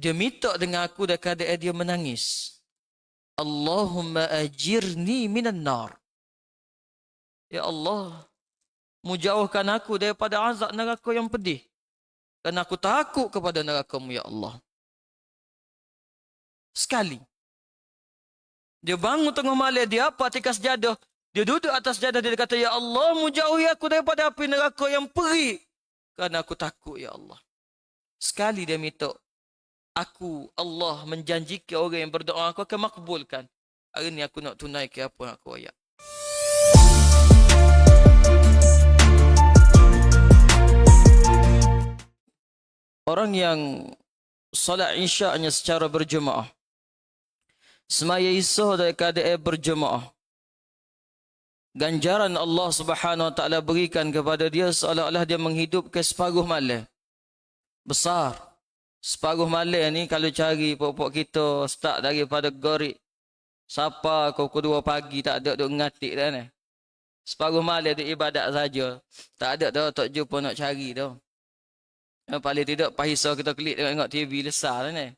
Dia minta dengan aku dan keadaan dia menangis. Allahumma ajirni minan nar. Ya Allah, mujauhkan aku daripada azab neraka yang pedih. Kerana aku takut kepada neraka-Mu, ya Allah. Sekali. Dia bangun tengah malam, dia apa atas sejadah. Dia duduk atas sejadah, dia kata, Ya Allah, mujauhi aku daripada api neraka yang perih. Kerana aku takut, ya Allah. Sekali dia minta, aku, Allah, menjanjikan orang yang berdoa, aku akan makbulkan. Hari ni aku nak tunaikan apa yang aku ayat. Orang yang solat isyak-nya secara berjemaah, semaya isya dari keadaan berjemaah, ganjaran Allah Subhanahu Wa Taala berikan kepada dia seolah-olah dia menghidupkan separuh malam. Besar. Separuh malam ni kalau cari pokok kita start daripada Gorik siapa pukul 2 pagi tak ada duk ngatik dah ni. Separuh malam tu ibadat saja. Tak ada dah tak jumpa nak cari dah. Paling tidak pahisa kita klik tengok TV besar dah ni.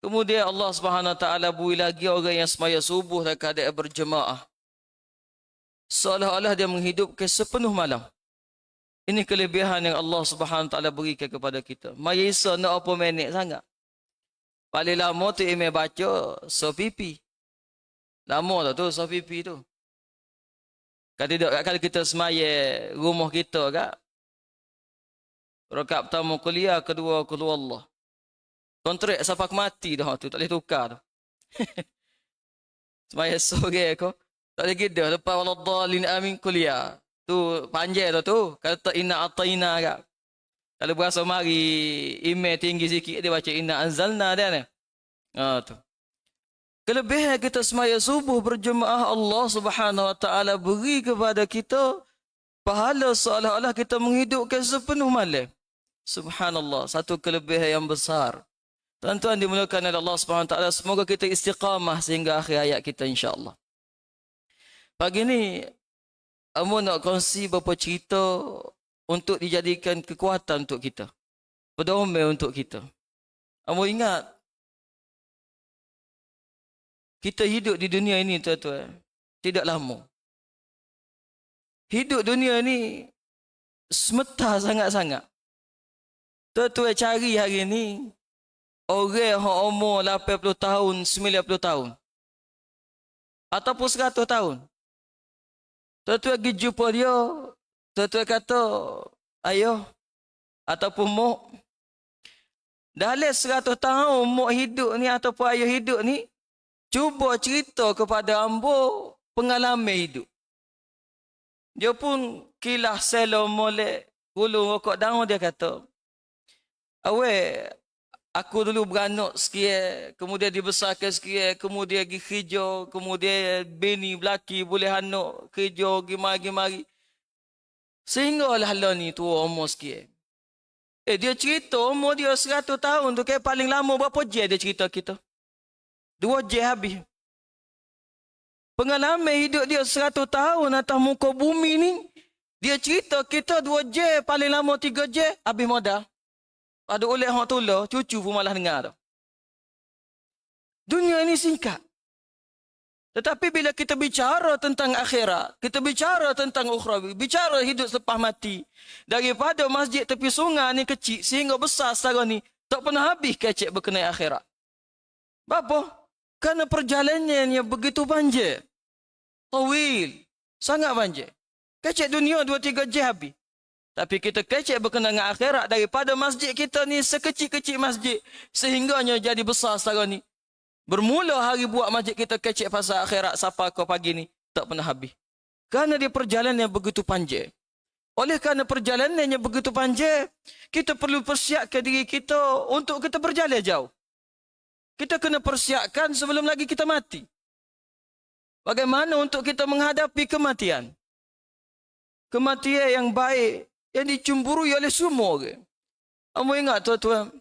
Kemudian Allah Subhanahu Wa Taala beri lagi orang yang semaya subuh dan keadaan berjemaah. Seolah-olah dia menghidupkan sepenuh malam. Ini kelebihan yang Allah Subhanahu Wa Taala berikan kepada kita. Maya isa nak apa minit sangat. Paling lama tu email baca sopipi. Lama tu sopipi tu. Kalau tidak kalau kita semaya rumah kita kak. Rakaat pertama kuliah, kedua qul Allah. Kontrak sampai mati dah tu, tak boleh tukar tu. Semaya sore ko. Tak boleh gitu. Lepas waladhalin amin kuliah. Tu panjang tu. Kalau tak inna ataina kak. Kalau berasa mari email tinggi sikit dia baca inna anzalna dia ni. Tu. Kelebihan kita semaya subuh berjemaah Allah Subhanahu Wa Taala beri kepada kita pahala seolah-olah kita menghidupkan sepenuh malam. Subhanallah, satu kelebihan yang besar. Tuan-tuan dimulakan oleh Allah Subhanahu Wa Taala, semoga kita istiqamah sehingga akhir hayat kita insya-Allah. Pagi ni Amo nak kongsi beberapa cerita untuk dijadikan kekuatan untuk kita. Pedoman untuk kita. Amo ingat kita hidup di dunia ini tuan-tuan tidak lama. Hidup dunia ini sementara sangat-sangat. Tuan-tuan cari hari ini orang yang umur 80 tahun, 90 tahun. Ataupun 100 tahun. Tuan-tuan pergi jumpa dia, tuan-tuan kata, ayah, ataupun mak, dalam 100 tahun mak hidup ni ataupun ayah hidup ni, cuba cerita kepada ambo pengalaman hidup. Dia pun kilah selo molek, gulung rokok daun dia kata, awek, aku dulu beranak sekian, kemudian dibesarkan sekian, kemudian pergi kerja, kemudian bini belaki boleh anak kerja, pergi mari-mari. Sehinggalah lah ni tua umur sekian. Dia cerita umur dia 100 tahun tu, kayak paling lama berapa jam dia cerita kita? 2 jam habis. Pengalaman hidup dia 100 tahun atas muka bumi ni, dia cerita kita 2 jam, paling lama 3 jam, habis modal. Ada oleh orang tula, cucu pun malah dengar tu. Dunia ini singkat. Tetapi bila kita bicara tentang akhirat, kita bicara tentang ukhrawi, bicara hidup selepas mati, daripada masjid tepi sungai ni kecil sehingga besar sekarang ni, tak pernah habis kecek berkenaan akhirat. Apa? Kerana perjalanannya begitu panjang. Tawil. Sangat panjang. Kecek dunia 2-3 jam habis. Tapi kita kecek berkenaan dengan akhirat daripada masjid kita ni sekecil-kecil masjid sehingganya jadi besar sekarang ni. Bermula hari buat masjid kita kecek pasal akhirat sampai ke pagi ni tak pernah habis. Kerana dia perjalanan yang begitu panjang. Oleh kerana perjalanan yang begitu panjang, kita perlu persiapkan diri kita untuk kita berjalan jauh. Kita kena persiapkan sebelum lagi kita mati. Bagaimana untuk kita menghadapi kematian? Kematian yang baik, yang dicemburui oleh semua orang. Kamu ingat tuan-tuan,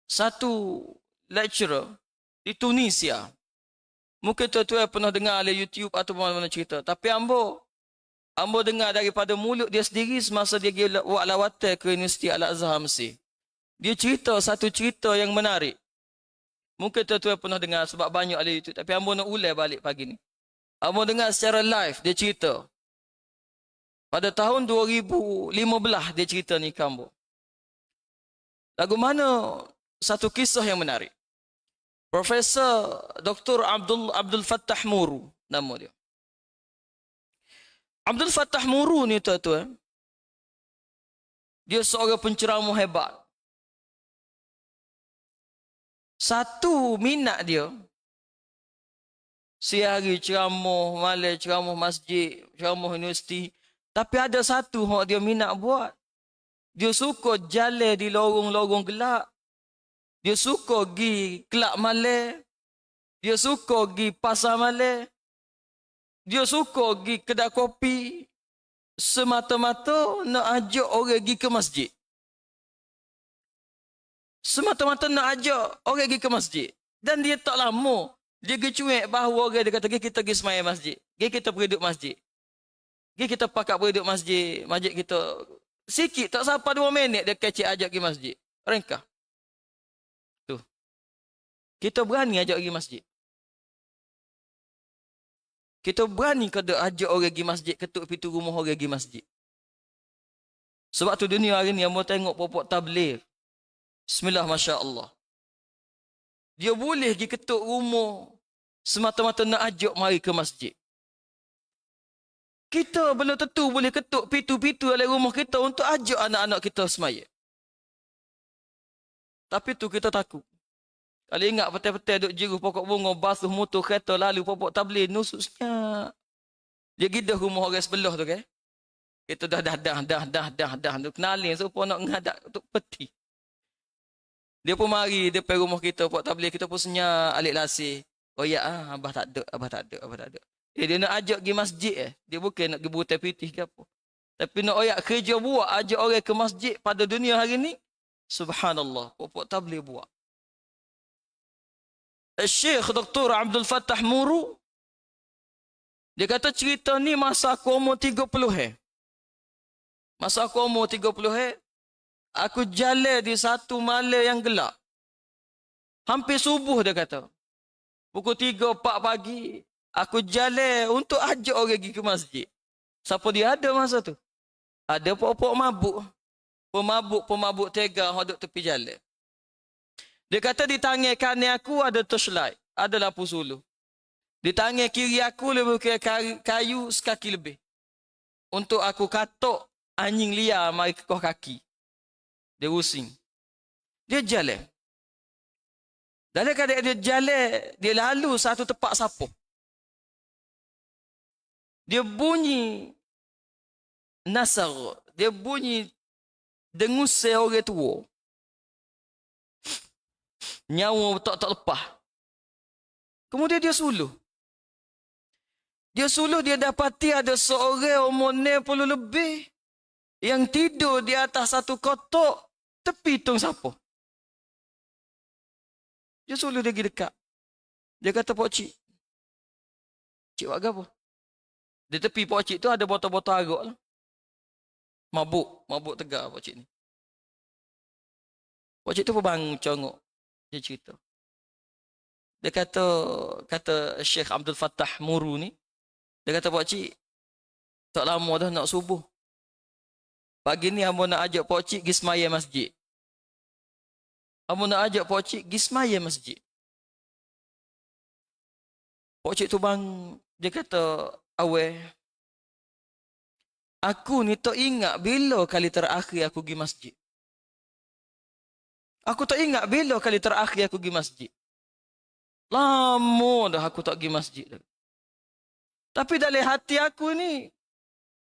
satu lecturer di Tunisia, mungkin tuan-tuan pernah dengar oleh YouTube atau mana-mana cerita, tapi ambo dengar daripada mulut dia sendiri semasa dia pergi buat lawatan ke Universiti Al-Azhar Mesir. Dia cerita satu cerita yang menarik. Mungkin tuan-tuan pernah dengar sebab banyak ada YouTube. Tapi hamba nak ulai balik pagi ni. Hamba dengar secara live dia cerita. Pada tahun 2015 dia cerita ni kamu. Lagu mana satu kisah yang menarik. Profesor Dr. Abdul Fattah Muru nama dia. Abdul Fattah Muru ni tuan-tuan. Dia seorang penceramah hebat. Satu minat dia, sehari ceramah, malam ceramah masjid, ceramah universiti. Tapi ada satu yang dia minat buat. Dia suka jalan di lorong-lorong gelap. Dia suka pergi kelab malam. Dia suka pergi pasar malam. Dia suka pergi kedai kopi. Semata-mata nak ajak orang pergi ke masjid. Semata-mata nak ajak orang pergi ke masjid. Dan dia tak lama. Dia kecuek bahawa orang dia kata, kita pergi semayang masjid. Kita pergi duduk masjid. Kita pakat pergi duduk masjid. Masjid kita sikit, tak sampai 2 minit dia kecik ajak pergi masjid. Ringkah. Tu. Kita berani ajak pergi masjid. Kita berani kada ajak orang pergi masjid, ketuk pintu rumah orang pergi masjid. Sebab tu dunia hari ni, yang mau tengok popok tabligh. Bismillah, Masya Allah. Dia boleh pergi ketuk rumah semata-mata nak ajak mari ke masjid. Kita belum tentu boleh ketuk pintu-pintu dalam rumah kita untuk ajak anak-anak kita semaya. Tapi tu kita takut. Kalau ingat petai-petai duduk jeruh pokok bunga, basuh motor kereta lalu popok tabligh, nususnya. Dia gidah rumah orang sebelah tu kan. Kita dah. Kenalin supaya nak ngadak untuk peti. Dia pun mari depan rumah kita, buat tabligh kita pun senyap, alik lasih. Oh ya, abah tak ada. Dia nak ajak pergi masjid Dia bukan nak pergi butai pitih ke apa. Tapi nak oyak kerja buat, ajak orang ke masjid pada dunia hari ni. Subhanallah, buat tabligh buat. Syekh Dr. Abdul Fattah Muru, dia kata cerita ni masa aku umur 30 Masa aku umur 30 aku jalan di satu malam yang gelap. Hampir subuh dia kata. Pukul 3-4 pagi. Aku jalan untuk ajak orang pergi ke masjid. Siapa dia ada masa tu? Ada pokok mabuk. Pemabuk tega yang duduk tepi jalan. Dia kata di tangan kanan aku ada torchlight. Ada lampu suluh. Di tangan kiri aku lebih kayu sekaki lebih. Untuk aku katok anjing liar mari ke kaki. Dia pusing. Dia jalan. Dalam keadaan dia jalan, dia lalu satu tempat sapuk. Dia bunyi nasar. Dia bunyi dengusai orang tua. Nyawa tak lepas. Kemudian dia suluh. Dia dapati ada seorang umur 60 lebih yang tidur di atas satu kotak tepi tong siapa. Dia suluh dia pergi dekat. Dia kata, Pak Cik. Cik buat apa? Di tepi Pak Cik tu ada botol-botol arak lah. Mabuk tegar Pak Cik ni. Pak Cik tu pun bangun congok. Dia cerita. Dia kata Syekh Abdul Fattah Muru ni, dia kata, Pak Cik, tak lama dah nak subuh. Pagi ni hamba nak ajak Pak Cik pergi semaya masjid. Hamba nak ajak Pak Cik pergi semaya masjid. Pak Cik tu bang, dia kata, awal, aku ni tak ingat bila kali terakhir aku pergi masjid. Aku tak ingat bila kali terakhir aku pergi masjid. Lama dah aku tak pergi masjid. Tapi dalam hati aku ni,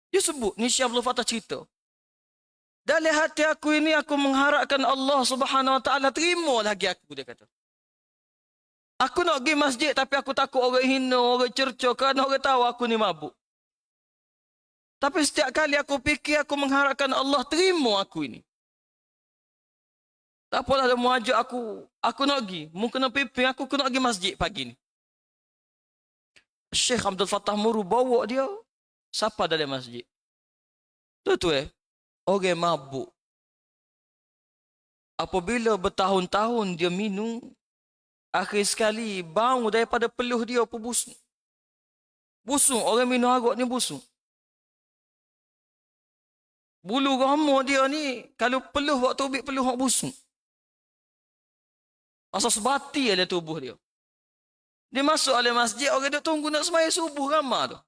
dia sebut, ni Syekh Abdul Fattah cerita. Dalam hati aku ini, aku mengharapkan Allah Subhanahu Wa Taala terima lagi aku, dia kata. Aku nak pergi masjid, tapi aku takut orang hina, orang cerca, kerana orang tahu aku ni mabuk. Tapi setiap kali aku fikir, aku mengharapkan Allah terima aku ini. Tak apalah dia mau ajak aku nak pergi. Mungkin nak pimpin aku nak pergi masjid pagi ni. Syekh Abdul Fattah Muru bawa dia. Siapa dalam masjid? Tu orang mabuk. Apabila bertahun-tahun dia minum, akhir sekali bau daripada peluh dia apa busuk. Busuk, orang minum arak ni busuk. Bulu rama dia ni, kalau peluh waktu tubik peluh hak busuk. Asal sebati ada tubuh dia. Dia masuk oleh masjid, orang dia tunggu nak sembahyang subuh ramai tu.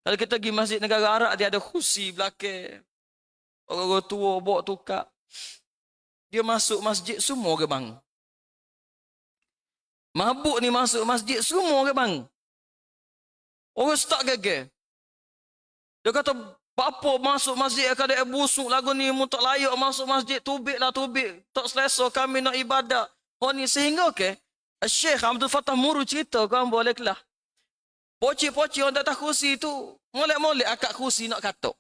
Kalau kita pergi masjid negara Arab, dia ada kursi belakang. Orang-orang tua bawa tukar. Dia masuk masjid, semua orang bangun. Mabuk ni masuk masjid, semua orang bangun. Orang start geger. Dia kata, apa masuk masjid, kadang busuk lagu ni, mu tak layak masuk masjid, tubik lah tubik. Tak selesa kami nak ibadat. Oh ni sehingga ke, Syekh Abdul Fattah Muru cerita, kawan boleh kelah. Pocik-pocik orang atas kursi tu, molek-molek akak kursi nak katok.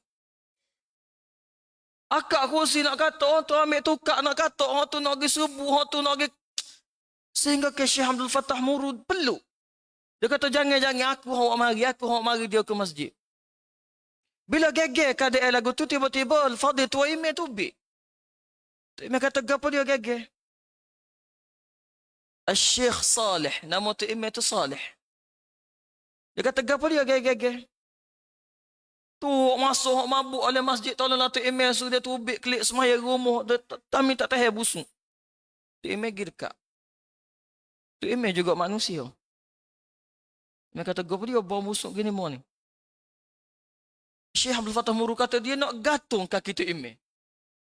Akak kursi nak katok, orang tu ambil tukar nak katok, orang tu nak pergi subuh, orang tu nak pergi. Sehingga ke Syekh Abdul Fattah Muru peluk. Dia kata, jangan-jangan aku awak mari dia ke masjid. Bila geger keadaan lagu tu, tiba-tiba Al-Fadhil tua imam tu bik. Tu imam kata, apa dia geger? Al-Syekh Salih, nama tu imam tu Salih. Dia kata, apa dia geger? Tu masuk mabuk oleh masjid, tolonglah tu imam suruh dia tu bik klik semaya rumah, kami tak tahan busuk. Tu imam pergi dekat. Tu imam juga manusia. Imam kata, apa dia bau busuk gini mau ni? Syekh Abdul Fattah Muru kata, dia nak gantung kaki tu imam.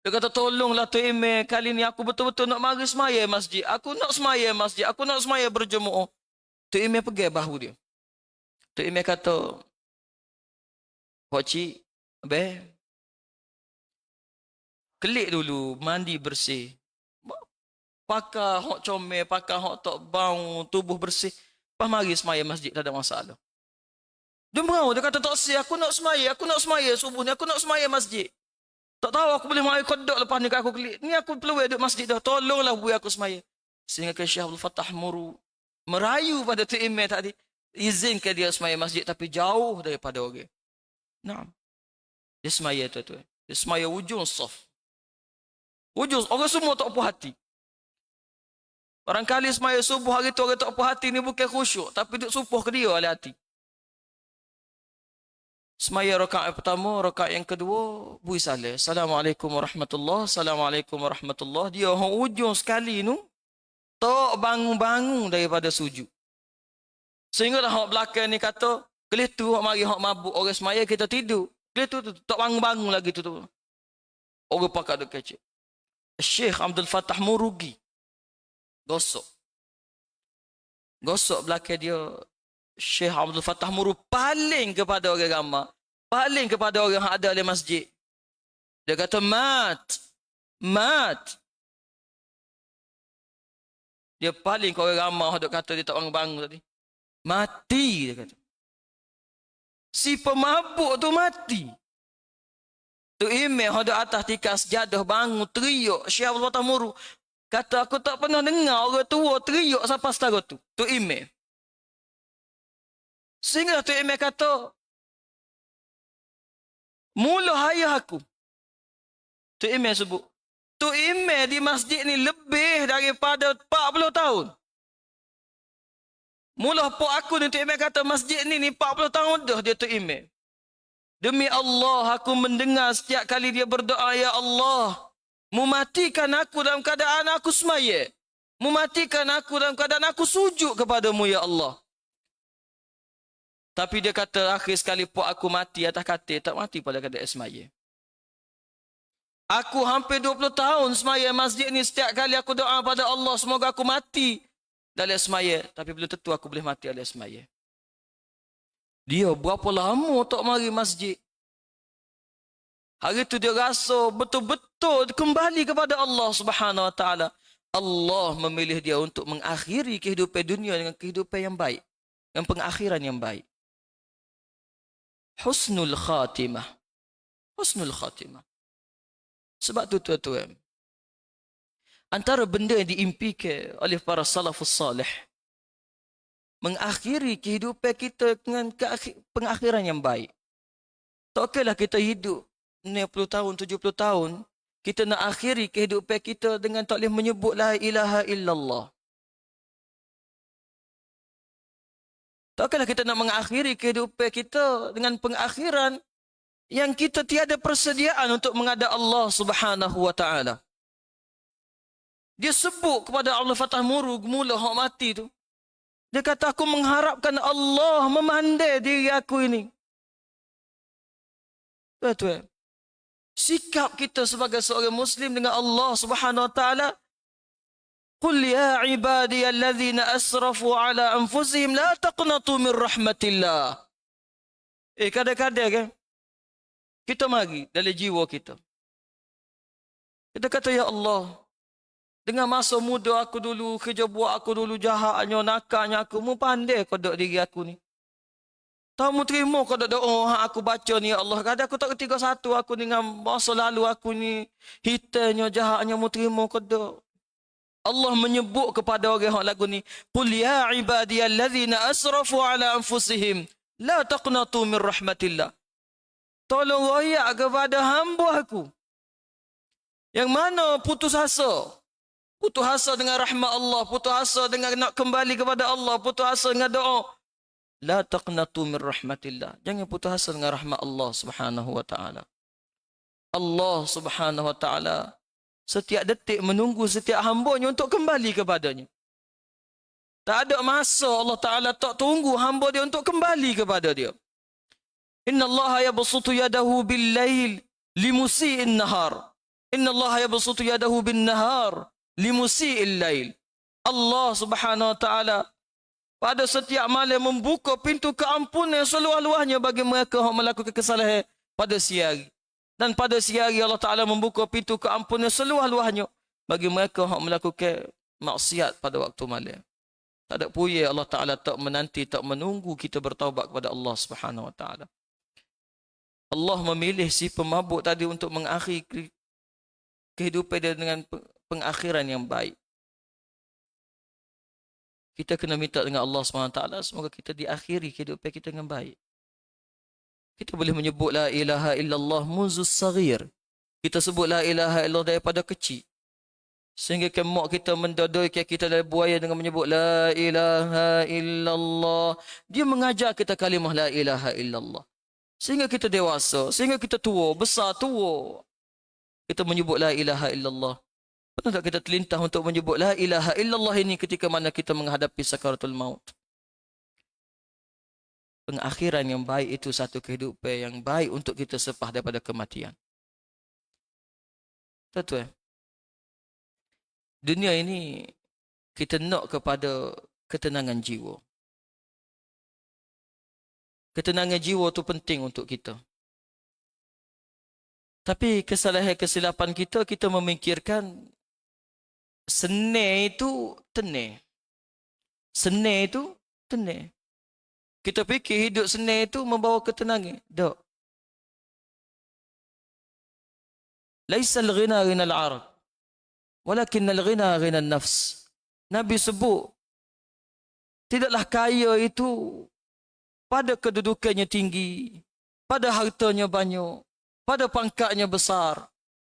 Dia kata, tolonglah tu imam, kali ni aku betul-betul nak mari semaya masjid. Aku nak semaya masjid. Aku nak semaya berjemaah. Tu imam pegang bahu dia. Tu imam kata, Pakcik, abang, kelik dulu, mandi bersih. Pakai hok comel, pakai hok tak bau, tubuh bersih. Lepas mari semaya masjid, tak ada masalah. Dia marah, dia kata, tak sih, aku nak semaya subuh ni, aku nak semaya masjid. Tak tahu aku boleh mari kodok lepas ni aku kelik. Ni aku perlu duduk masjid dah, tolonglah buat aku semaya. Sehingga ke Syekh Abdul Fattah Muru merayu pada tu imam tadi, izinkan dia semaya masjid tapi jauh daripada orang. Nah, dia semaya tu. Dia semaya ujung saf. Ujung, orang semua tak puas hati. Barangkali semaya subuh hari tu orang tak puas hati ni bukan khusyuk, tapi duk supuh ke dia oleh hati. Semaya rakaat pertama, rakaat yang kedua, bui salam. Assalamualaikum warahmatullahi, Assalamualaikum warahmatullahi. Dia orang ujung sekali tu, tak bangun-bangun daripada sujud. Sehingga dah orang belakang ni kata, kelih tu, mari orang mabuk, orang semaya kita tidur. Kelih tu, tak bangun-bangun lagi tu. Orang pakat duk kecil. Syekh Abdul Fattah Murugi. Gosok belakang dia. Syekh Abdul Fattah Muru paling kepada orang ramai. Paling kepada orang yang ada di masjid. Dia kata, mat. Dia paling ke orang ramai. Dia kata dia tak bangun tadi. Mati, dia kata. Si pemabuk tu mati. Tu imam ada atas tikas jadah bangun teriuk. Syekh Abdul Fattah Muru kata, aku tak pernah dengar orang tua teriuk sampai setara tu. Tu imam. Sehingga tu imam kata, mula hayah aku. Tu imam sebut. Tu imam di masjid ni lebih daripada 40 tahun. Mula pok aku ni tu imam kata, masjid ni 40 tahun dah dia tu imam. Demi Allah, aku mendengar setiap kali dia berdoa, ya Allah, mematikan aku dalam keadaan aku semaya. Mematikan aku dalam keadaan aku sujud kepadamu, ya Allah. Tapi dia kata, akhir sekali pun aku mati atas katil, tak mati pada keadaan semaya. Aku hampir 20 tahun semaya masjid ni, setiap kali aku doa pada Allah, semoga aku mati dalam semaya. Tapi belum tentu aku boleh mati dalam semaya. Dia berapa lama tak mari masjid. Hari tu dia rasa betul-betul kembali kepada Allah Subhanahu Wa Taala. Allah memilih dia untuk mengakhiri kehidupan dunia dengan kehidupan yang baik. Dengan pengakhiran yang baik. Husnul khatimah. Husnul khatimah. Sebab tu tuan-tuan, antara benda yang diimpikan oleh para salafus salih, mengakhiri kehidupan kita dengan pengakhiran yang baik. Tak kira kita hidup 60 tahun, 70 tahun, kita nak akhiri kehidupan kita dengan tak boleh menyebut la ilaha illallah. Takkanlah kita nak mengakhiri kehidupan kita dengan pengakhiran yang kita tiada persediaan untuk menghadap Allah Subhanahu wa taala. Dia sebut kepada Allah Fatah Muru, mula hak mati tu. Dia kata, aku mengharapkan Allah memandai diri aku ini. Betul. Sikap kita sebagai seorang Muslim dengan Allah Subhanahu wa taala, qul ya ibadiyalladzina asrafu ala anfusihim la taqnatu min rahmatillah. Kadang-kadang kan kita mari dalam jiwa kita. Kita kata, ya Allah, dengan masa muda aku dulu, kerja buat aku dulu jahatnya, nakalnya aku, mu pandai kau dok diri aku ni. Tahu mu terima kau dok doa aku baca ni, ya Allah. Kadang aku tak ketiga satu aku dengan masa lalu aku ni, hitanya, jahatnya, mu terima kau dok. Allah menyebut kepada orang yang lagu ni, qul ya ibadiyalladzina asrafu ala anfusihim la taqnatu min rahmatillah. Tolong royak kepada hamba aku yang mana putus asa. Putus asa dengan rahmat Allah, putus asa dengan nak kembali kepada Allah, putus asa dengan doa. La taqnatu min rahmatillah. Jangan putus asa dengan rahmat Allah Subhanahu wa taala. Allah Subhanahu wa taala setiap detik menunggu setiap hamba-Nya untuk kembali kepadanya. Tak ada masa Allah Taala tak tunggu hamba dia untuk kembali kepada dia. Inna Allah yabsutu yadahu bil-lail limusi'in nahar. Inna Allah yabsutu yadahu bin-nahar limusi'il lail. Allah Subhanahu wa taala pada setiap malam membuka pintu keampunan seluas-luasnya bagi mereka yang melakukan kesalahan pada siang hari. Dan pada siang hari Allah Taala membuka pintu keampunan seluas-luasnya bagi mereka yang melakukan maksiat pada waktu malam. Tak ada puya Allah Taala tak menanti, tak menunggu kita bertaubat kepada Allah Subhanahu wa taala. Allah memilih si pemabuk tadi untuk mengakhiri kehidupan dia dengan pengakhiran yang baik. Kita kena minta dengan Allah SWT, semoga kita diakhiri kehidupan kita dengan baik. Kita boleh menyebut la ilaha illallah munzus saghir. Kita sebut la ilaha illallah daripada kecil. Sehingga kemak kita mendodoi kita dari buaya dengan menyebut la ilaha illallah. Dia mengajar kita kalimah la ilaha illallah. Sehingga kita dewasa, sehingga kita tua, besar tua, kita menyebut la ilaha illallah. Pernah tak kita terlintah untuk menyebut la ilaha illallah ini ketika mana kita menghadapi sakaratul maut? Pengakhiran yang baik itu satu kehidupan yang baik untuk kita sepah daripada kematian. Betul. Dunia ini kita nak kepada ketenangan jiwa. Ketenangan jiwa itu penting untuk kita. Tapi kesilapan kita, kita memikirkan senang itu tenang. Senang itu tenang. Kita fikir hidup senang itu membawa ketenangan. Tak. Laisa al-ghina ghina al-'arab, walakin al-ghina ghina an-nafs. Nabi sebut, tidaklah kaya itu pada kedudukannya tinggi, pada hartanya banyak, pada pangkatnya besar.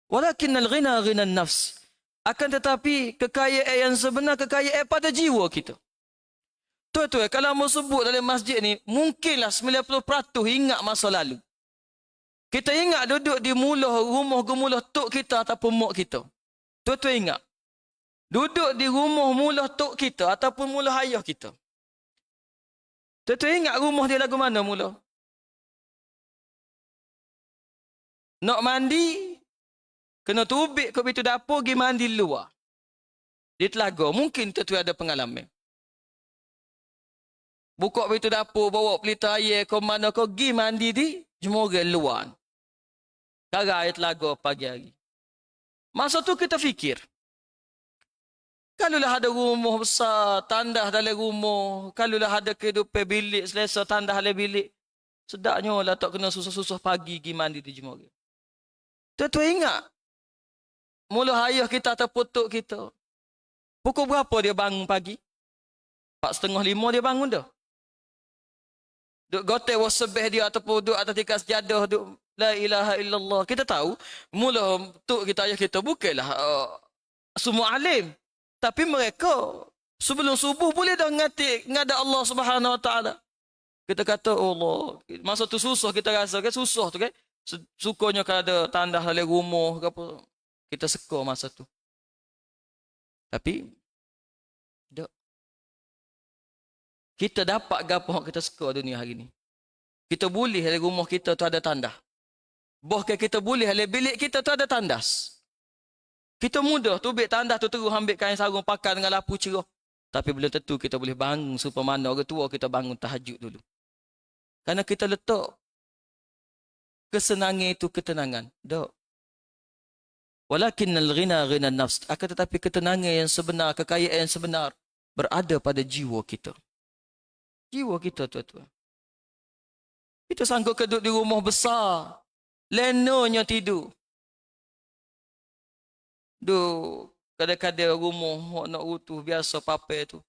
Walakin al-ghina ghina an-nafs. Akan tetapi kekayaan yang sebenar, kekayaan pada jiwa kita. Tuan-tuan, kalau mau sebut dalam masjid ni, mungkinlah 90% ingat masa lalu. Kita ingat duduk di mula rumah gemulah tok kita ataupun mak kita. Tuan-tuan ingat. Duduk di rumah mula tok kita ataupun mula ayah kita. Tuan-tuan ingat rumah dia lagu mana mula? Nak mandi, kena tubik ke pintu dapur, pergi mandi luar. Di telaga. Mungkin tuan-tuan ada pengalaman. Buka pintu dapur, bawa pelita air, kau mana kau pergi mandi di jemurah luar. Kara air telaga pagi hari. Masa tu kita fikir, kalulah ada rumah besar, tandah dalam rumah, kalulah ada kehidupan bilik, selesa tandah dalam bilik, sedaknya lah tak kena susah-susah pagi pergi mandi di jemurah. Tuan-tuan ingat, mula ayah kita atau putuk kita, pukul berapa dia bangun pagi? 4:30 dia bangun dah. Duk gotek wasabih dia ataupun duk atas tikas jadah, duk La ilaha illallah. Kita tahu, mula tok kita ayah kita bukanlah semua alim. Tapi mereka sebelum subuh boleh dah ngada Allah Subhanahu Wa Taala. Kita kata Allah, masa tu susah kita rasa kan susah tu kan. Sukanya kalau ada tanda dalam rumah ke apa. Kita seka masa tu. Tapi tak. Kita dapat gapo kita seka dunia hari ni. Kita boleh dalam rumah kita tu ada tanda. Bahkan kita boleh dalam bilik kita tu ada tandas. Kita mudah tubik tandas tu terus ambil kain sarung pakai dengan lapu cerah. Tapi belum tentu kita boleh bangun supaya mana orang tua kita bangun tahajud dulu. Karena kita letak kesenangan itu ketenangan. Tak. Walakinnal ghina ghina nafs. Akan tetapi ketenangan yang sebenar, kekayaan yang sebenar berada pada jiwa kita. Jiwa kita tuan-tuan. Kita sanggup duduk di rumah besar. Lenonya tidur. Kadang-kadang rumah nak utuh biasa papai tu.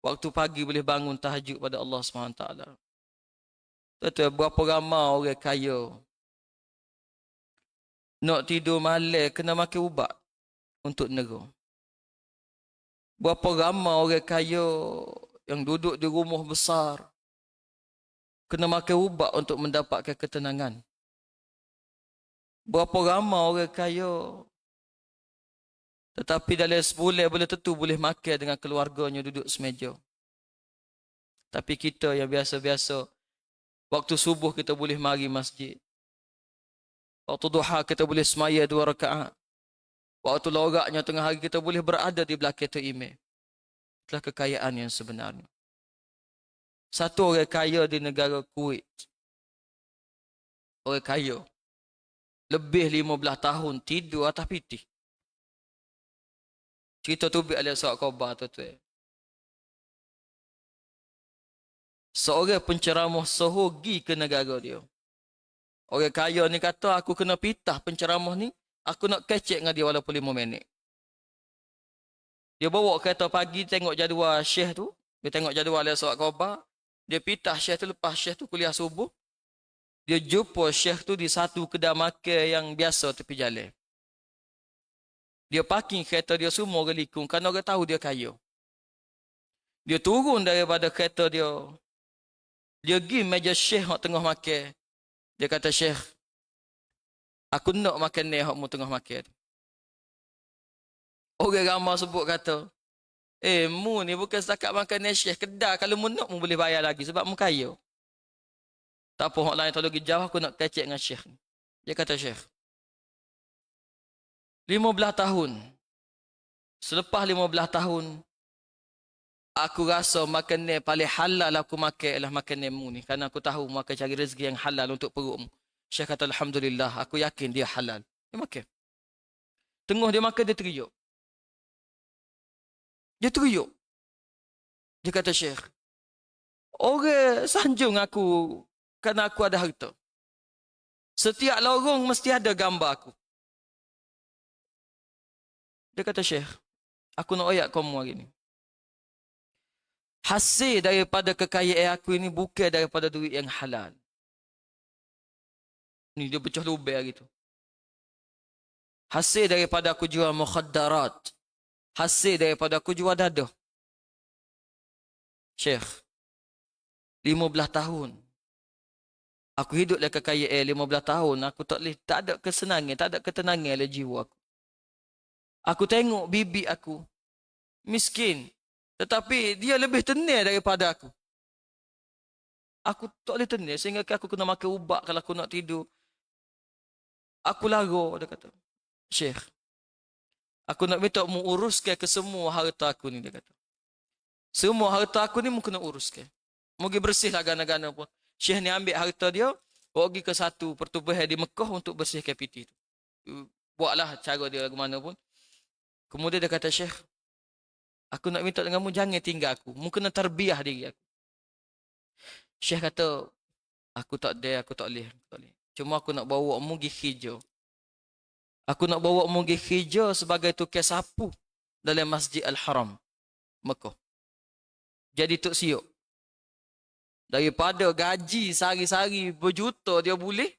Waktu pagi boleh bangun tahajud pada Allah SWT. Tuan-tuan, berapa ramai orang kaya nak tidur malam kena makan ubat untuk negara. Berapa ramai orang kaya yang duduk di rumah besar kena makan ubat untuk mendapatkan ketenangan. Berapa ramai orang kaya tetapi dalam sebulan boleh tentu boleh makan dengan keluarganya duduk semeja. Tapi kita yang biasa-biasa, waktu subuh kita boleh mari masjid. Waktu duha kita boleh semaya 2 rakaat. Waktu loraknya tengah hari kita boleh berada di belakang tu imam. Itulah kekayaan yang sebenarnya. Satu orang kaya di negara Kuwait. Orang kaya. Lebih 15 tahun tidur atas pitih. Cerita tu biar alias surat khabar tu. Seorang penceramah sehogi ke negara dia. Orang kaya ni kata, aku kena pitah penceramah ni. Aku nak kecek dengan dia walaupun 5 minit. Dia bawa kereta pagi tengok jadual syekh tu. Dia tengok jadual alias surat khabar. Dia pitah syekh tu lepas syekh tu kuliah subuh. Dia jumpa syekh tu di satu kedai makan yang biasa tepi jalan. Dia parking kereta dia semua gelikung kerana orang tahu dia kaya. Dia turun daripada kereta dia. Dia pergi meja syekh yang tengah makan. Dia kata, syekh, aku nak makan ni yang mu tengah makan. Orang ramai sebut kata, mu ni bukan setakat makan ni syekh. Kedai kalau mu nak mu boleh bayar lagi sebab mu kaya. Tak apa orang lain tak lagi jauh aku nak kecek dengan syekh. Dia kata, syekh, 15 tahun. Selepas 15 tahun, aku rasa makan ni paling halal aku makan ialah makan ni mu ni. Kerana aku tahu mu akan cari rezeki yang halal untuk perut mu. Syekh kata, alhamdulillah, aku yakin dia halal. Dia makan. Tengah dia makan, dia teriuk. Dia teriuk. Dia kata, syekh, orang sanjung aku kerana aku ada harta. Setiap lorong mesti ada gambar aku. Dia kata, syekh, aku nak ayat kamu hari ni. Hasil daripada kekayaan aku ini bukan daripada duit yang halal. Ni dia pecah lubang gitu. Hasil daripada aku jual mukhaddarat. Hasil daripada aku jual dadah. Syekh, 15 tahun. Aku hidup dalam kekayaan 15 tahun. Aku tak ada kesenangan, tak ada ketenangan dalam jiwa aku. Aku tengok bibi aku miskin. Tetapi dia lebih tenang daripada aku. Aku tak boleh tenang sehingga aku kena makan ubat kalau aku nak tidur. Aku lara, dia kata. Syekh, aku nak minta mu uruskan ke semua harta aku ni, dia kata. Semua harta aku ni mu kena uruskan. Mungkin bersih lah gana-gana pun. Syekh ni ambil harta dia, bawa pergi ke satu pertubuhan di Mekah untuk bersihkan piti tu. Buatlah cara dia lagu mana pun. Kemudian dia kata, syekh, aku nak minta denganmu jangan tinggal aku. Mu kena terbiah diri aku. Syekh kata, aku tak boleh. Cuma aku nak bawa mu pergi hijau. Aku nak bawa mu pergi hijau sebagai tukar sapu dalam Masjid Al-Haram, Mekah. Jadi tok siuk. Daripada gaji sehari-hari berjuta dia boleh,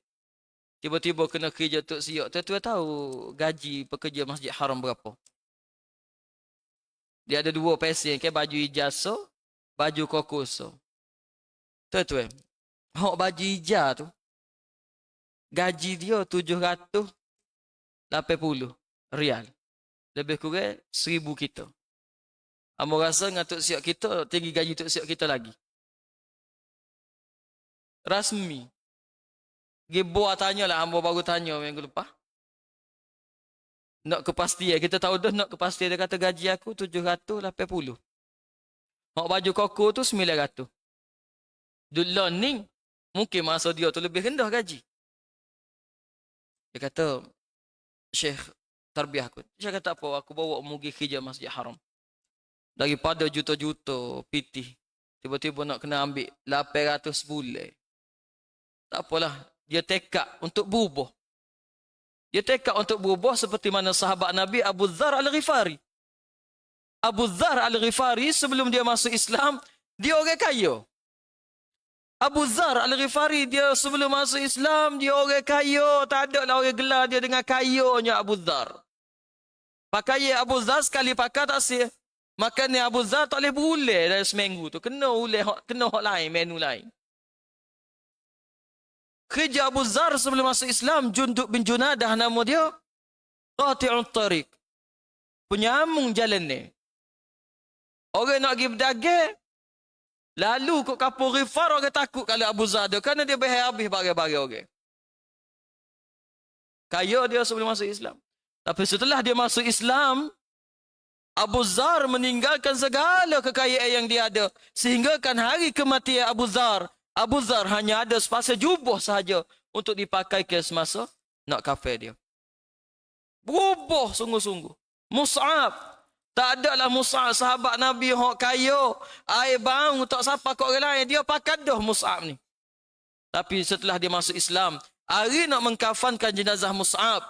tiba-tiba kena kerja Tok Siok. Tuan-tuan tahu gaji pekerja Masjid Haram berapa? Dia ada dua pesen, kan? Baju ijazah, baju kokoso. Tuan-tuan, hok baju hijau tu, gaji dia 780 rial. Lebih kurang 1000 kita. Amo rasa dengan Tok Siok kita, tinggi gaji Tok Siok kita lagi. Rasmi. Gibo tanya lah, amo baru tanya minggu lepas. Nak kepastian, kita tahu dah nak kepastian. Dia kata gaji aku 780. Hok baju koko tu 900. Duk learning, mungkin masa dia tu lebih rendah gaji. Dia kata, Syekh tarbiyah aku. Syekh kata apa? Aku bawa mugi kerja Masjid Haram. Daripada juta-juta PT, tiba-tiba nak kena ambil 800 bulan. Tak apalah, dia tekad untuk berubah. Dia tekad untuk berubah seperti mana sahabat Nabi Abu Dzar Al-Ghifari. Abu Dzar Al-Ghifari sebelum dia masuk Islam, dia orang kaya. Abu Dzar Al-Ghifari dia sebelum masuk Islam, dia orang kaya. Tak ada lah orang gelar dia dengan kayanya Abu Dzar. Pakai Abu Dzar sekali pakai tak sih. Makannya Abu Dzar tak boleh berulang dalam seminggu tu. Kena ulang, kena hak lain, menu lain. Kerja Abu Dzar sebelum masuk Islam, Jundub bin Junadah nama dia, qati'un tariq. Penyambung jalan ni. Orang nak pergi berdagang, lalu kok kapur Ghifar, orang takut kalau Abu Dzar dia, kerana dia behar habis barang-barang orang. Kaya dia sebelum masuk Islam. Tapi setelah dia masuk Islam, Abu Dzar meninggalkan segala kekayaan yang dia ada. Sehingga kan hari kematian Abu Dzar hanya ada sepasang jubah sahaja untuk dipakai ke semasa nak kafir dia. Berubah sungguh-sungguh. Mus'ab. Tak ada lah Mus'ab sahabat Nabi yang kaya. Air bang tak siapa kat orang lain. Dia pakai dah Mus'ab ni. Tapi setelah dia masuk Islam, hari nak mengkafankan jenazah Mus'ab,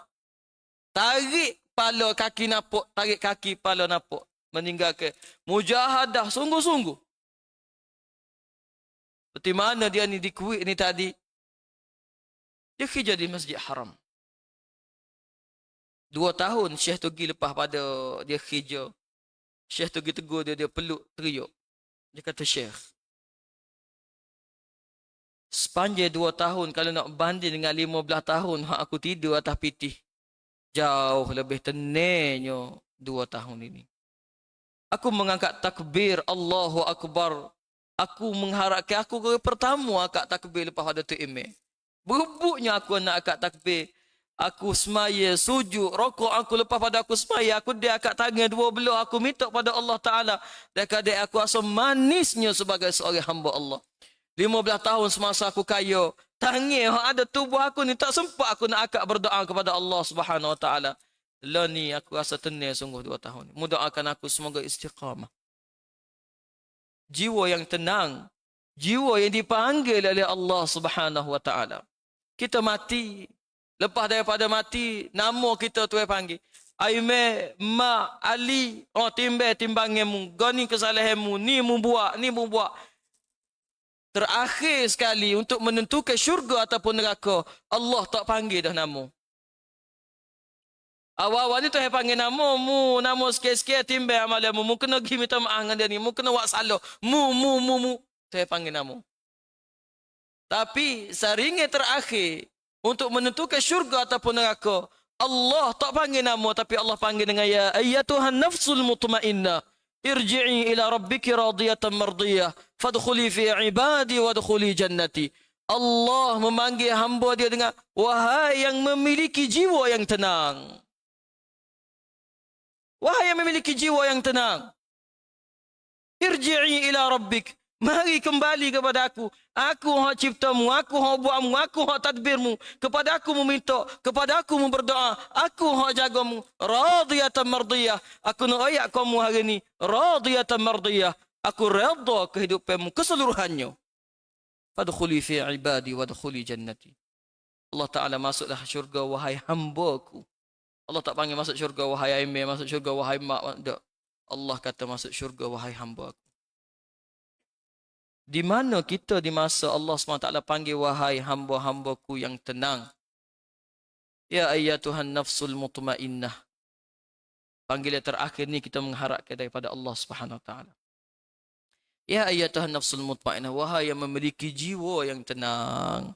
tarik kepala kaki napuk, tarik kaki kepala napuk. Meninggalkan mujahadah sungguh-sungguh. Seperti mana dia ni di Kuwait ni tadi. Dia kerja di Masjid Haram. 2 tahun Syekh tu pergi lepas pada dia kerja. Syekh tu pergi tegur dia, dia peluk teriuk. Dia kata, Syekh, sepanjang 2 tahun kalau nak banding dengan 15 tahun hak aku tidur atas pitih, jauh lebih tenangnya 2 tahun ini. Aku mengangkat takbir Allahu Akbar. Aku mengharapkan aku kali pertama angkat takbir lepas pada tu imam. Berebutnya aku nak angkat takbir. Aku semaya, sujud, rokok aku lepas pada aku semaya. Aku dia angkat tangan 2 belah. Aku minta pada Allah Ta'ala. Dan kadang aku rasa manisnya sebagai seorang hamba Allah. 15 tahun semasa aku kaya. Tangan ada tubuh aku ni tak sempat aku nak angkat berdoa kepada Allah Subhanahu Wa Ta'ala. Lah ni aku rasa tenang sungguh 2 tahun. Mudahan aku semoga istiqamah. Jiwa yang tenang. Jiwa yang dipanggil oleh Allah Subhanahu Wa Ta'ala. Kita mati. Lepas daripada mati, nama kita tu yang panggil. Aime, Mak, Ali, oh timbanganmu, gani kesalahanmu, ni mu buat, ni mu buat. Terakhir sekali untuk menentukan syurga ataupun neraka, Allah tak panggil dah nama. Awal-awal ni tu yang panggil nama, mu, nama sikit-sikit timbang amalanmu, mu kena pergi minta maaf dengan dia ni, mu kena buat salah, mu. Tu yang panggil nama. Tapi saringan terakhir, untuk menentukan syurga ataupun neraka, Allah tak panggil nama, tapi Allah panggil dengan ya ayyatuhan nafsul mutmainnah irji'i ila rabbiki radiyatan mardiyah fadkhuli fi ibadi wadkhuli jannati. Allah memanggil hamba dia dengan wahai yang memiliki jiwa yang tenang. Wahai yang memiliki jiwa yang tenang. Irji'i ila rabbik. Mari kembali kepada aku. Aku hak ciptamu, aku hak buatmu, aku hak tadbirmu. Kepada aku meminta, kepada aku berdoa. Aku hak jagamu. Radiyatan mardiyah. Aku nak ayat kamu hari ini. Radiyatan mardiyah. Aku redha kehidupanmu keseluruhannya. Fadkhuli fi ibadi wadkhuli jannati. Allah Ta'ala masuklah syurga wahai hambaku. Allah tak panggil masuk syurga wahai aimah, masuk syurga wahai mak. Tak. Allah kata masuk syurga wahai hambaku. Di mana kita di masa Allah SWT panggil, wahai hamba-hambaku yang tenang. Ya ayyatuhan nafsul mutmainnah. Panggilan terakhir ni kita mengharapkan daripada Allah Subhanahu Wa Taala. Ya ayyatuhan nafsul mutmainnah, wahai yang memiliki jiwa yang tenang.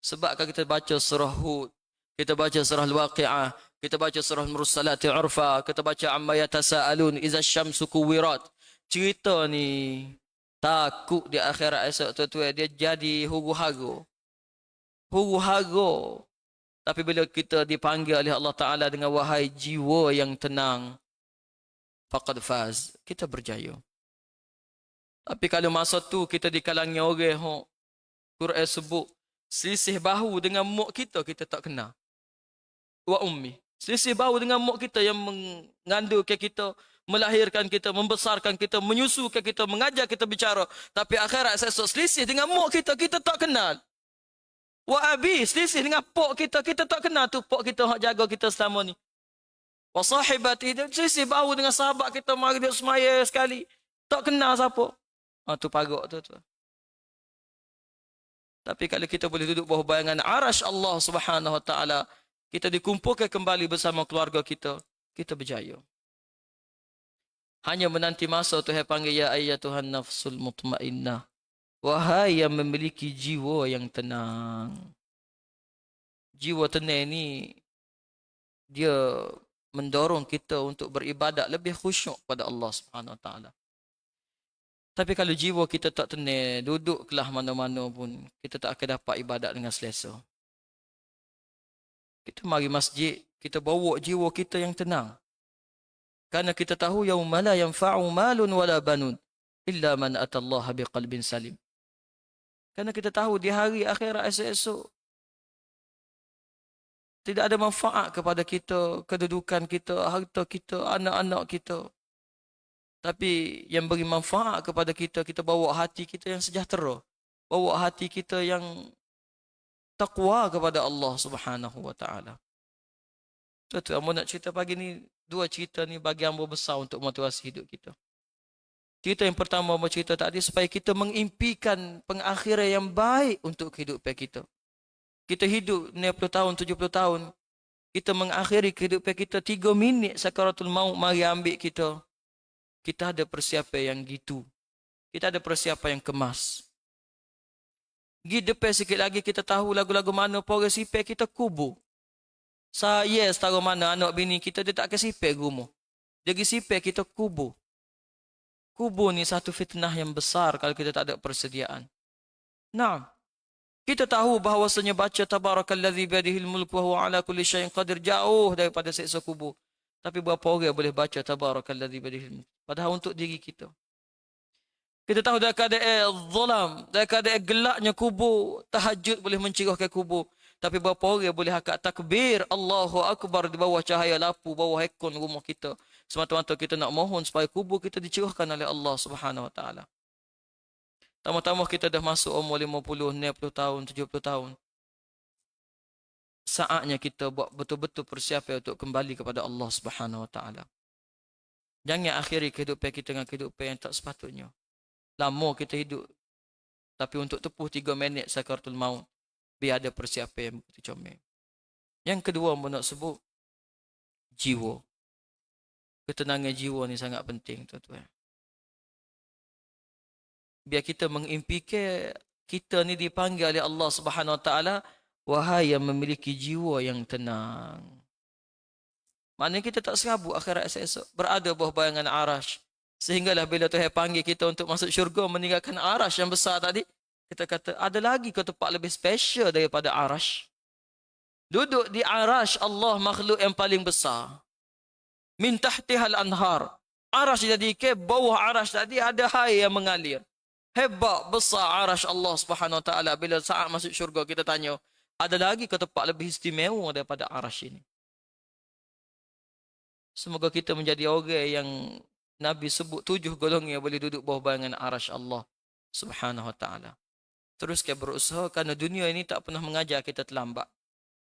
Sebab kalau kita baca surah Hud, kita baca surah Al-Waqi'ah, kita baca surah Mursalati Urfa, kita baca Amma Yatasaalun, Iza Syamsu Kuwirat. Cerita ni takut di akhirat esok tu dia jadi huru-hara. Huru-hara. Tapi bila kita dipanggil oleh Allah Ta'ala dengan wahai jiwa yang tenang, faqad faz, kita berjaya. Tapi kalau masa tu kita di kalangan orang, Quran sebut, selisih bahu dengan mak kita, kita tak kenal. Wa ummi. Selisih bahu dengan mak kita yang mengandungkan kita, melahirkan kita, membesarkan kita, menyusukan kita, mengajar kita bicara. Tapi akhirat esok selisih dengan mak kita, kita tak kenal. Wa abi, selisih dengan pok kita, kita tak kenal tu pok kita yang jaga kita selama ni. Wa sahibati, selisih bahu dengan sahabat kita, mari dia semaya sekali. Tak kenal siapa. Tu paruk tu. Tapi kalau kita boleh duduk bawah bayangan arash Allah Subhanahu Wa Taala, kita dikumpulkan kembali bersama keluarga kita, kita berjaya. Hanya menanti masa Tuhan panggil, ya ayyatuhan nafsul mutmainnah, wahai yang memiliki jiwa yang tenang. Jiwa tenang ni dia mendorong kita untuk beribadat lebih khusyuk pada Allah Subhanahu Wa Taala. Tapi kalau jiwa kita tak tenang, duduklah mana-mana pun, kita tak akan dapat ibadat dengan selesa. Kita mari masjid, kita bawa jiwa kita yang tenang. Karena kita tahu yauma la yanfa'u malun wala banun illa man atallaha biqalbin salim. Karena kita tahu di hari akhirat esok-esok tidak ada manfaat kepada kita, kedudukan kita, harta kita, anak-anak kita. Tapi yang beri manfaat kepada kita, kita bawa hati kita yang sejahtera. Bawa hati kita yang taqwa kepada Allah Subhanahu Wa Taala. Tuan-tuan, aku nak cerita pagi ni, dua cerita ni bagi hamba besar untuk motivasi hidup kita. Cerita yang pertama, hamba cerita tadi, supaya kita mengimpikan pengakhiran yang baik untuk kehidupan kita. Kita hidup 60 tahun, 70 tahun. Kita mengakhiri kehidupan kita 3 minit sakaratul maut, mari ambil kita. Kita ada persiapan yang gitu. Kita ada persiapan yang kemas. Gi depan sikit lagi kita tahu lagu-lagu mana pora sipek kita kubur. Saya setara mana anak bini kita dia tak akan sipek rumah. Dia gi sipek kita kubur. Kubur ni satu fitnah yang besar kalau kita tak ada persediaan. Nah, kita tahu bahawasanya baca tabarakalladzi biadihil mulku wa huwa ala kulli syai'in qadir jauh daripada siksa kubur. Tapi berapa orang boleh baca tabarakalladzi biadihil mulku? Padahal untuk diri kita. Kita tahu dalam keadaan zalam, dalam keadaan gelapnya kubur, tahajud boleh mencerahkan kubur. Tapi berapa orang boleh hakak takbir Allahu Akbar di bawah cahaya lampu, bawah ekon rumah kita. Semata-mata kita nak mohon supaya kubur kita dicerahkan oleh Allah Subhanahu Wa Taala. Tama-tama kita dah masuk umur 50, 60 tahun, 70 tahun. Saatnya kita buat betul-betul persiapan untuk kembali kepada Allah Subhanahu Wa Taala. Jangan akhiri kehidupan kita dengan kehidupan yang tak sepatutnya. Lama kita hidup, tapi untuk tepuh 3 minit sakaratul maut, biar ada persiapan yang begitu comel. Yang kedua, saya nak sebut jiwa. Ketenangan jiwa ni sangat penting, tuan-tuan. Biar kita mengimpikan kita ni dipanggil oleh Allah Subhanahu Wa Taala, wahai yang memiliki jiwa yang tenang. Maknanya kita tak serabut akhirat esok-esok. Berada bawah bayangan arash. Sehinggalah bila Tuhan panggil kita untuk masuk syurga, meninggalkan arash yang besar tadi, kita kata, ada lagi ke tempat lebih special daripada arash? Duduk di arash Allah, makhluk yang paling besar. Min tahtihal anhar. Arash jadi ke bawah arash tadi ada air yang mengalir. Hebat besar arash Allah Subhanahu Wa Taala. Bila saat masuk syurga kita tanya, ada lagi ke tempat lebih istimewa daripada arash ini? Semoga kita menjadi orang yang Nabi sebut 7 golongan yang boleh duduk bawah bayangan arash Allah Subhanahu Wa Taala. Terus kita berusaha, kerana dunia ini tak pernah mengajar kita terlambat.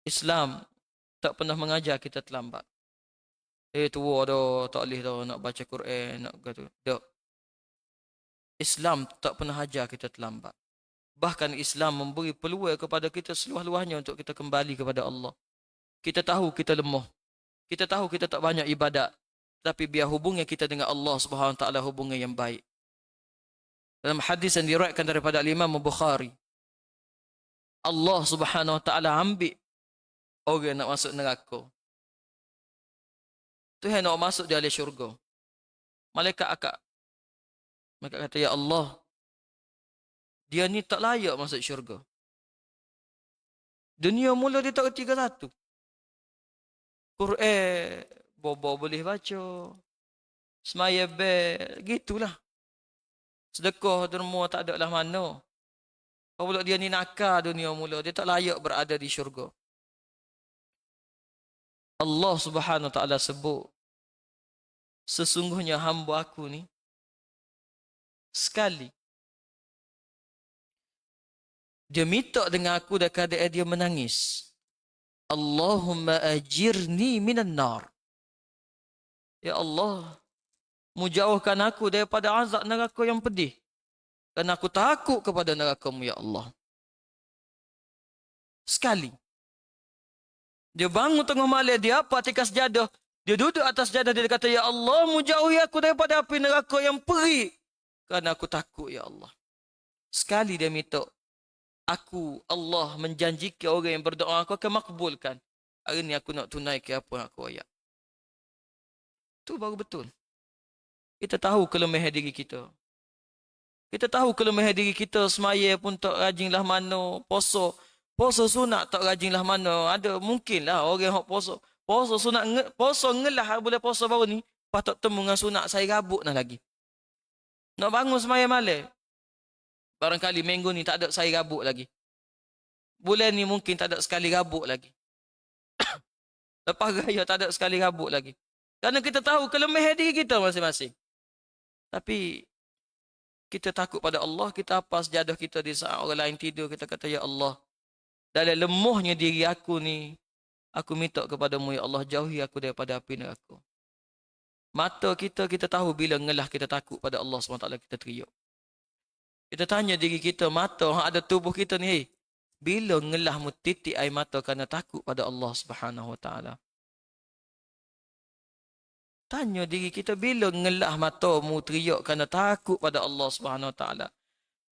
Islam tak pernah mengajar kita terlambat. Tua dah, tak boleh dah nak baca Quran, nak kata. Tak. Islam tak pernah ajar kita terlambat. Bahkan Islam memberi peluang kepada kita seluas-luasnya untuk kita kembali kepada Allah. Kita tahu kita lemah. Kita tahu kita tak banyak ibadat. Tapi biar hubungan kita dengan Allah Subhanahu Wa Taala hubungan yang baik. Dalam hadis yang diriwayatkan daripada Imam Bukhari, Allah Subhanahu Wa Taala ambil orang nak masuk neraka. Tuhan nak masuk di ahli syurga. Malaikat akak. Malaikat kata, ya Allah, dia ni tak layak masuk syurga. Dunia mula dia tak kerti ke satu. Quran, bobo boleh baca. Semaya bel, gitulah. Sedekah derma tak ada lah mana. Kalau dia ni nakal dunia mula, dia tak layak berada di syurga. Allah Subhanahu Wa Taala sebut, sesungguhnya hamba aku ni, sekali dia minta dengan aku dan keadaan dia menangis. Allahumma ajirni minan nar. Ya Allah, mujauhkan aku daripada azab neraka yang pedih. Kerana aku takut kepada neraka-Mu, ya Allah. Sekali. Dia bangun tengah malam, dia apa atas sejadah. Dia duduk atas sejadah, dia kata, ya Allah, mujauhi aku daripada api neraka yang perih. Kerana aku takut, ya Allah. Sekali dia minta, aku, Allah, menjanjikan orang yang berdoa, aku akan makbulkan. Hari ni aku nak tunaikan apa yang aku ayat. Itu baru betul. Kita tahu kelemahan diri kita. Kita tahu kelemahan diri kita, semaya pun tak rajinlah mana, puasa sunat tak rajinlah mana. Ada mungkinlah orang yang puasa sunat, puasa ngelah boleh puasa baru ni, patut temu dengan sunat saya rabuk nak lagi. Nak bangun semaya malam. Barangkali minggu ni tak ada saya rabuk lagi. Bulan ni mungkin tak ada sekali rabuk lagi. Lepas raya tak ada sekali rabuk lagi. Kerana kita tahu kelemahan diri kita masing-masing. Tapi kita takut pada Allah, kita apa sejadah kita di saat orang lain tidur, kita kata, ya Allah, dalam lemahnya diri aku ni, aku minta kepadamu, ya Allah, jauhi aku daripada api neraka. Mata kita, kita tahu bila ngelah kita takut pada Allah SWT, kita teriak. Kita tanya diri kita, mata yang ada tubuh kita ni, hey, bila ngelah mu titik air mata kerana takut pada Allah SWT. Tanya diri kita, bila ngelah matamu teriak kerana takut pada Allah SWT.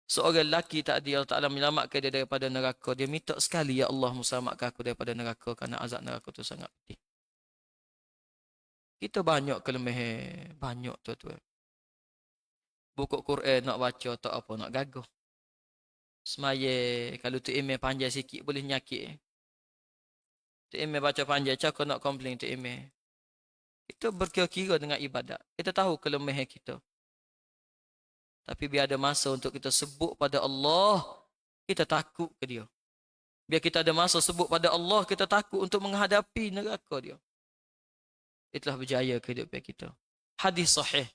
Seorang lelaki tadi, Allah Ta'ala menyelamatkan dia daripada neraka. Dia minta sekali, ya Allah, selamatkan aku daripada neraka kerana azab neraka itu sangat pedih. Kita banyak kelemahan. Banyak tuan-tuan. Buku Quran nak baca, tak apa, nak gagah. Semaya, kalau tu email panjang sikit, boleh nyakit. Tu email baca panjang, cakap nak komplain tu email. Kita berkira-kira dengan ibadat. Kita tahu kelemahan kita. Tapi biar ada masa untuk kita sebut pada Allah, kita takut ke dia. Biar kita ada masa sebut pada Allah, kita takut untuk menghadapi neraka dia. Itulah berjaya kehidupan kita. Hadis sahih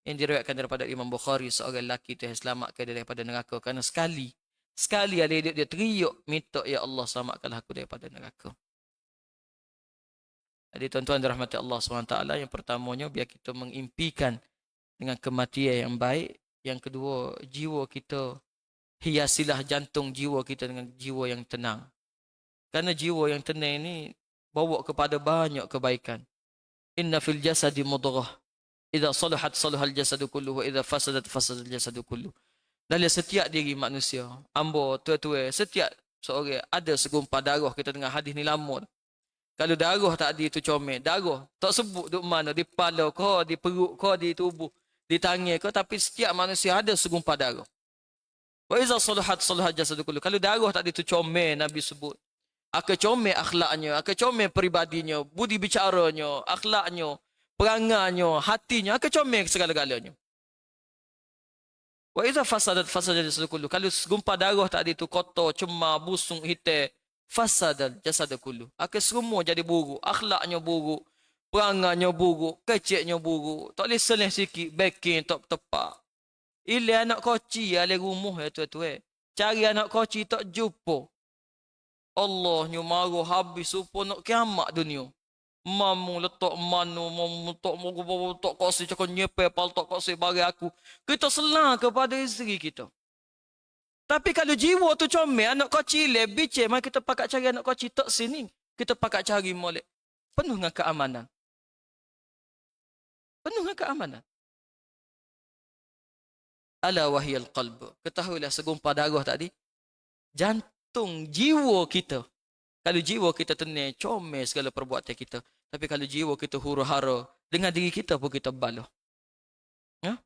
yang diriwayatkan daripada Imam Bukhari, seorang lelaki itu yang selamatkan daripada neraka. Kerana sekali ada dia teriak, minta, ya Allah, selamatkanlah aku daripada neraka. Jadi tuan-tuan dirahmati Allah SWT, yang pertamanya biar kita mengimpikan dengan kematian yang baik. Yang kedua, jiwa kita, hiasilah jantung jiwa kita dengan jiwa yang tenang. Kerana jiwa yang tenang ini bawa kepada banyak kebaikan. Inna fil jasadi mudghah. Idza salahat salahal jasadu kulluhu wa idza fasadat fasadal jasadu kulluhu. Dalam setiap diri manusia, ambo tua-tua, setiap seorang ada segumpal darah. Kita dengar hadis ni lama. Kalau darah tak ada itu comel, darah tak sebut duk mana, di kepala kau, di perut kau, di tubuh, di tangan kau, tapi setiap manusia ada segumpal darah. Wa iza salahat salahat jasadu kullu. Kalau darah tak ada itu comel, Nabi sebut. Akan comel akhlaknya, akan comel peribadinya, budi bicaranya, akhlaknya, perangannya, hatinya, akan comel segala-galanya. Wa iza fasadat fasadat jasadu kullu. Kalau segumpal darah tak ada itu kotor, cemar, busung, hitam, fasadal jasad kullu. Akan semua jadi buruk. Akhlaknya buruk. Perangannya buruk. Keciknya buruk. Tak boleh seleh sikit. Baking tak tepat. Ile anak koci ale rumah ya tuan-tuan. Cari anak koci tak jumpa. Allahnya marah habis supaya nak kiamat dunia. Mamu letak manu, mamu letak kosi cakap nyepe, paltok kosi bagi aku. Kita selang kepada isteri kita. Tapi kalau jiwa tu comel, anak kecil, bicik, mari kita pakat cari anak kecil tak sini. Kita pakat cari molek. Penuh dengan keamanan. Penuh dengan keamanan. Ala wahiyal qalb. Ketahuilah segumpal darah tadi. Jantung jiwa kita. Kalau jiwa kita tenang, comel segala perbuatan kita. Tapi kalau jiwa kita huru-hara, dengan diri kita pun kita baloh. Ya?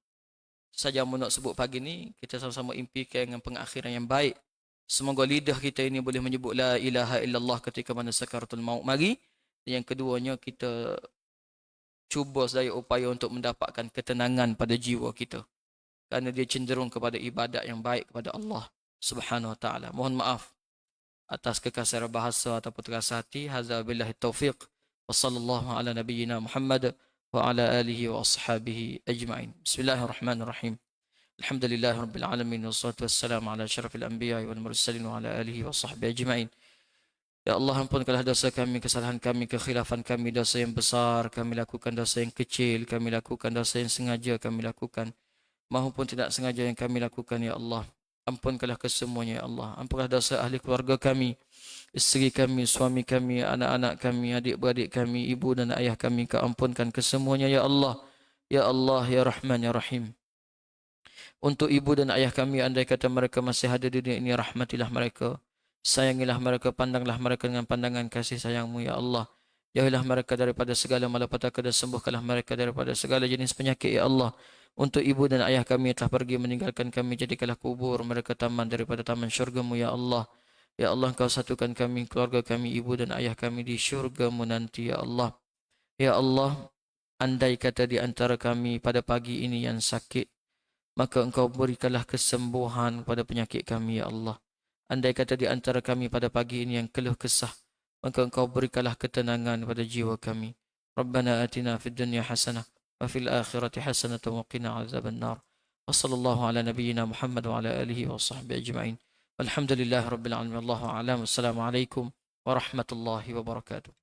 Saja mau nak sebut pagi ni, kita sama-sama impikan dengan pengakhiran yang baik. Semoga lidah kita ini boleh menyebut la ilaha illallah ketika mana sakaratul maut mari. Dan yang keduanya, kita cuba sedaya upaya untuk mendapatkan ketenangan pada jiwa kita. Kerana dia cenderung kepada ibadat yang baik kepada Allah Subhanahu wa taala. Mohon maaf atas kekasaran bahasa atau putus hati. Hadza billahi taufiq. Wa sallallahu ala nabiyyina Muhammad wa ala alihi wa ashabihi ajma'in. Bismillahirrahmanirrahim. Alhamdulillahi rabbil alamin wassalatu wassalamu ala asyrafil anbiya'i wal mursalin wa ala alihi wa sahbihi ajma'in. Ya Allah, ampunkanlah dosa kami, kesalahan kami, kekhilafan kami, dosa yang besar kami lakukan, dosa yang kecil kami lakukan, dosa yang sengaja kami lakukan, maupun tidak sengaja yang kami lakukan, ya Allah. Ampunkanlah kesemuanya, ya Allah. Ampunkanlah dosa ahli keluarga kami, isteri kami, suami kami, anak-anak kami, adik-beradik kami, ibu dan ayah kami. Kau ampunkan kesemuanya, ya Allah. Ya Allah, ya Rahman, ya Rahim. Untuk ibu dan ayah kami, andai kata mereka masih ada di dunia ini, rahmatilah mereka. Sayangilah mereka, pandanglah mereka dengan pandangan kasih sayangmu, ya Allah. Jauhilah mereka daripada segala malapetaka dan sembuhkanlah mereka daripada segala jenis penyakit, ya Allah. Untuk ibu dan ayah kami yang telah pergi meninggalkan kami, jadikanlah kubur mereka taman daripada taman syurgamu, ya Allah. Ya Allah, Engkau satukan kami, keluarga kami, ibu dan ayah kami di syurgamu nanti, ya Allah. Ya Allah, andai kata di antara kami pada pagi ini yang sakit, maka Engkau berikanlah kesembuhan pada penyakit kami, ya Allah. Andai kata di antara kami pada pagi ini yang keluh kesah, maka Engkau berikanlah ketenangan pada jiwa kami. Rabbana atina fid dunya hasanah wa fil akhirati hasanah wa qina azaban nar. Wa sallallahu ala nabiyyina Muhammad wa ala alihi wa sahbihi ajma'in. Walhamdulillahi rabbil alamin. Wallahu a'lam. Wassalamualaikum warahmatullahi wabarakatuh.